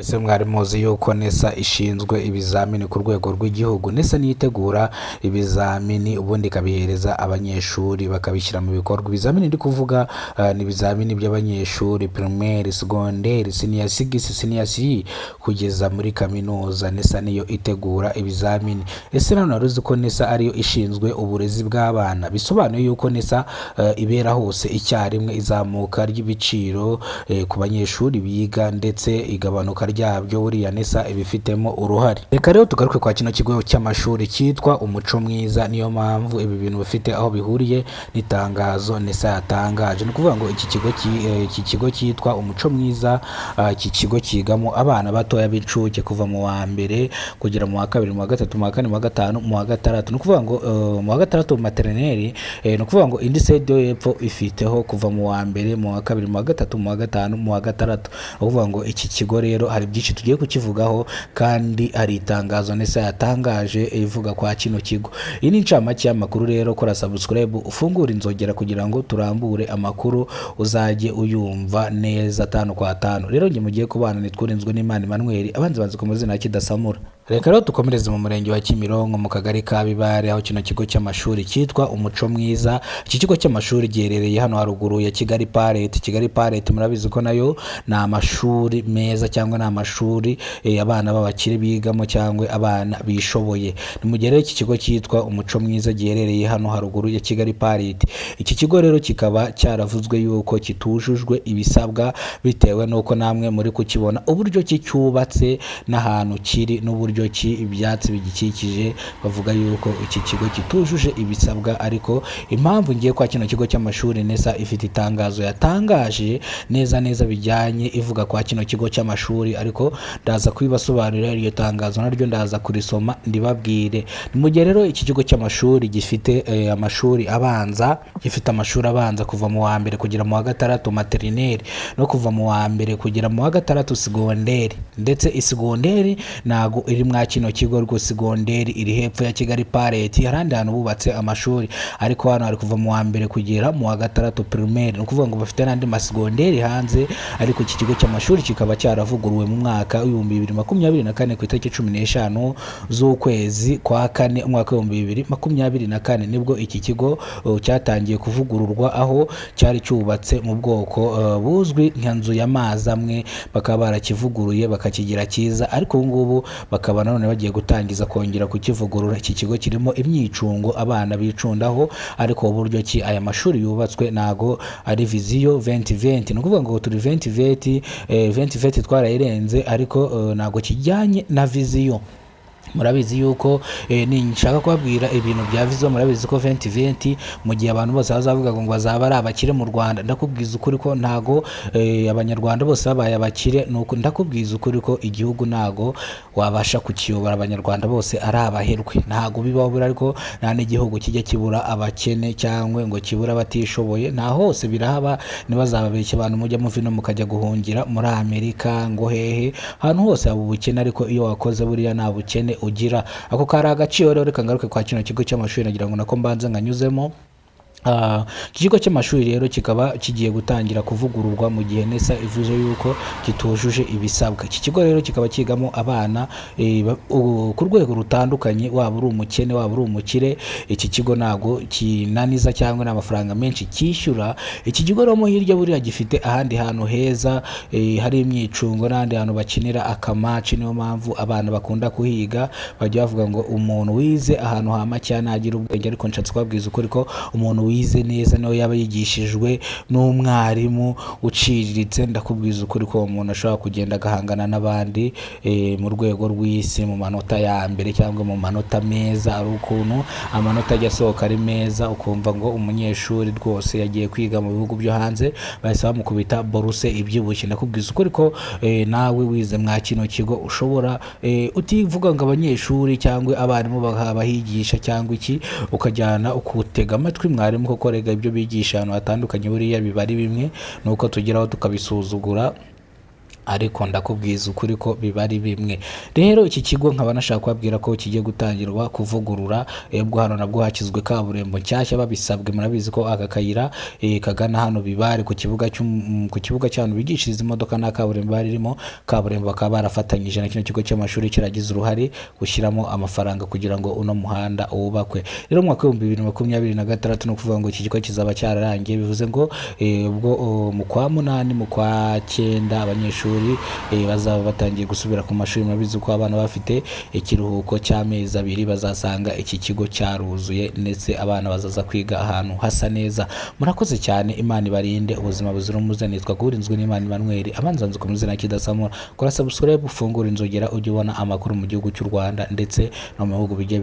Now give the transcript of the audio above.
Ese mwari muzi yuko NESA ishinzwe ibizamini ku rwego rw'igihugu? NESA niyo itegura ibizamini ubundi ikabihereza abanyeshuri bakabishyira mu bikorwa. Ibizamini ndi kuvuga ni ibizamini by'abanyeshuri primaire, secondaire, senior 6, senior C kugeza muri kaminuza. NESA niyo itegura ibizamini. Ese none wari uzi ko NESA ariyo ishinzwe uburezi bw'abana? Bisobanuye yuko NESA ibera hose icyarimwe, izamuka ry'ibiciro ku banyeshuri biga ndetse igabanuka ryabyo buriya NESA ibifitemo uruhare. Reka rero tugaruke kwa kino kigo cy'amashuri cyitwa Umuco Mwiza. Niyo mpamvu ibi bintu bifite aho bihuriye n'itangazo NESA yatangaje. Ni ukuvuga ngo iki kigo cyitwa Umuco Mwiza, iki kigo kigamo abana batoya b'incuke kuva mu wa mbere kugera mu wa kabiri, mu wa gatatu, mu wa kane, mu wa gatanu, mu wa gatandatu. Ni ukuvuga ngo mu wa gatandatu mu materineri, ni ukuvuga ngo indi side yo hepfo ifiteho kuva mu wa mbere, mu wa kabiri, mu wa gatatu, mu wa gatanu, mu wa gatandatu. Ni ukuvuga ngo iki kigo rero hari byinshi tugiye kukivugaho kandi hari itangazo NESA yatangaje ivuga kwa kino kigo. Iyi ni incamake y'amakuru rero, kora subscribe, ufungura inzogera kugira ngo turambure amakuru uzajye uyumva neza tanu kwa tanu. Rero njye mugiye kubana nitwurinzwe n'Imana Emmanuel, abanzi banzi ku mazina ya Kidasamura. Reka rero dukomereze mu murenge wa Kimironko mu kagari ka Bibare, aho kino kigo cy'amashuri cyitwa Umuco Mwiza. Iki kigo cy'amashuri giherereye hano haruguru ya Kigali Parete. Kigali Parete murabizi ko nayo ni amashuri meza cyangwa ni amashuri abana b'abakire bigamo cyangwa abana bishoboye. Ni mu gihe rero iki kigo cyitwa Umuco Mwiza giherereye hano haruguru ya Kigali Parete. Iki kigo rero kikaba cyaravuzwe yuko kitujujwe ibisabwa bitewe n'uko namwe muri kukibona uburyo cyubatse n'ahantu kiri n'uburyo ibyatsi bigikikije. Bavuga yuko iki kigo kitujuje ibisabwa, ariko impamvu ngiye kwa kino kigo cy'amashuri NESA ifite itangazo yatangaje neza bijyanye ivuga kwa kino kigo cy'amashuri, ariko ndaza kubibasobanurira. Iryo tangazo naryo ndaza kurisoma ndibabwire. Ni mu gihe rero iki kigo cy'amashuri gifite amashuri abanza, kuva mu wa mbere kugera mu wa gatandatu materineri, no kuva mu wa mbere kugera mu wa gatandatu segonderi, ndetse isigonderi ntago iri mwa kino kigo rwose. Segonderi iri hepfo ya Kigali Parete, harandi hantu bubatse amashuri, ariko hano hari kuva mu wa mbere kugera mu wa gatandatu primaire. Ni ukuvuga ngo bafite n'andi masegonderi hanze, ariko iki kigo cy'amashuri kikaba cyaravuguruwe mu mwaka w'ibihumbi 2024 ku itariki 15 z'ukwezi kwa kane umwaka w'ibihumbi 2024 nibwo iki kigo cyatangiye kuvugururwa, aho cyari cyubatse mu bwoko buzwi nka nzu y'amazi amwe, bakaba barakivuguruye bakakigira cyiza, ariko ubu ngubu bakaba none bagiye gutangiza kongera kukivugurura. Iki kigo kirimo imyicungo abana bicundaho, ariko uburyo ki aya mashuri yubatswe nago ari viziyo 2020. Ni ukuvuga ngo turi 2020 twarayirenze, ariko nago kijyanye na viziyo. Murabizi yuko nshaka kubabwira ibintu bya viziyo. Murabizi ko 2020 mu gihe abantu bose bazavuga ngo bazaba ari abakire mu Rwanda, ndakubwiza ukuri ko ntago abanyarwanda bose babaye abakire. Nuko ndakubwiza ukuri ko igihugu ntago wabasha kukiyobora abanyarwanda bose ari abaherwe, ntago bibaho. Ariko nta n'igihugu kijya kibura abakene cyangwa ngo kibura abatishoboye, nta hose birahaba. Ntibazababeshye abantu mujya muvino mukajya guhungira muri Amerika ngo hehe, ahantu hose haba ubukene, ariko iyo wakoze buriya nta bukene ugira. Ako kari agaciro rero. Reka ngaruke kwa kino kigo cy'amashuri, nagira ngo nako mbanze nkanyuzemo. Iki kigo cy'amashuri rero kikaba kigiye gutangira kuvugururwa mu gihe NESA ivuze yuko kitujuje ibisabwa. Iki kigo rero kikaba kigamo abana ku rwego rutandukanye, waba uri umukene waba uri umukire. Iki kigo ntago kinaniza cyangwa n'amafaranga menshi cyishyura. Iki kigo rero mo hirya buriya gifite ahandi hantu heza, hari imyicungo n'ahandi hantu bakinira akamaci. Niyo mpamvu abana bakunda kuhiga, bajya bavuga ngo umuntu wize ahantu hamacya ntagira ubwenge. Ariko nshatse kubabwiza ukuri ko umuntu wize neza niyo yaba yigishijwe n'umwarimu uciriritse, ndakubwiza ukuri ko umuntu ashobora kugenda agahangana n'abandi mu rwego rw'isi mu manota ya mbere cyangwa mu manota meza. Ari ukuntu amanota ajya asohoka ari meza, ukumva ngo umunyeshuri rwose yagiye kwiga mu bihugu byo hanze, bahise bamukubita boruse ibyibushye. Ndakubwiza ukuri ko nawe wize mwa kino kigo ushobora utivuga ngo abanyeshuri cyangwa abarimu bahigisha cyangwa iki, ukajyana ukutega amatwi mwarimu koko rega ibyo bigisha ahantu hatandukanye buriya biba ari bimwe, nuko tugeraho tukabisuzugura. ariko ndakubwiza ukuri ko biba ari bimwe. Rero iki kigo nkaba nashaka kubabwira ko kigiye gutangirwa kuvugurura, ubwo hano nabwo hashyizwe kaburimbo nshyashya babisabwe. Murabizi ko aka kayira kagana hano Bibare ku kibuga cy'ahantu bigishiriza imodoka na kaburimbo baririmo. Kaburimbo bakaba barafatanyije na kino kigo cy'amashuri kiragize uruhare gushyiramo amafaranga kugira ngo uno muhanda wubakwe. Rero mu mwaka w'ibihumbi 2026 no kuvuga ngo iki kigo kizaba cyararangiye, bivuze ngo ubwo mu kwa munani mu kwa cyenda abanyeshuri bazaba batangiye gusubira ku mashuri. Murabizi ko abana bafite ikiruhuko cy'amezi 2 bazasanga iki kigo cyaruzuye ndetse abana bazaza kwiga ahantu hasa neza. Murakoze cyane, Imana ibarinde ubuzima buzira umuze. Nitwa Gurinzwe n'Imana Emmanuel, abanza ku muzina kidasamura. Kora subscribe, ufungura inzogera ujye ubona amakuru mu gihugu cy'u Rwanda ndetse no mu bihugu bigiye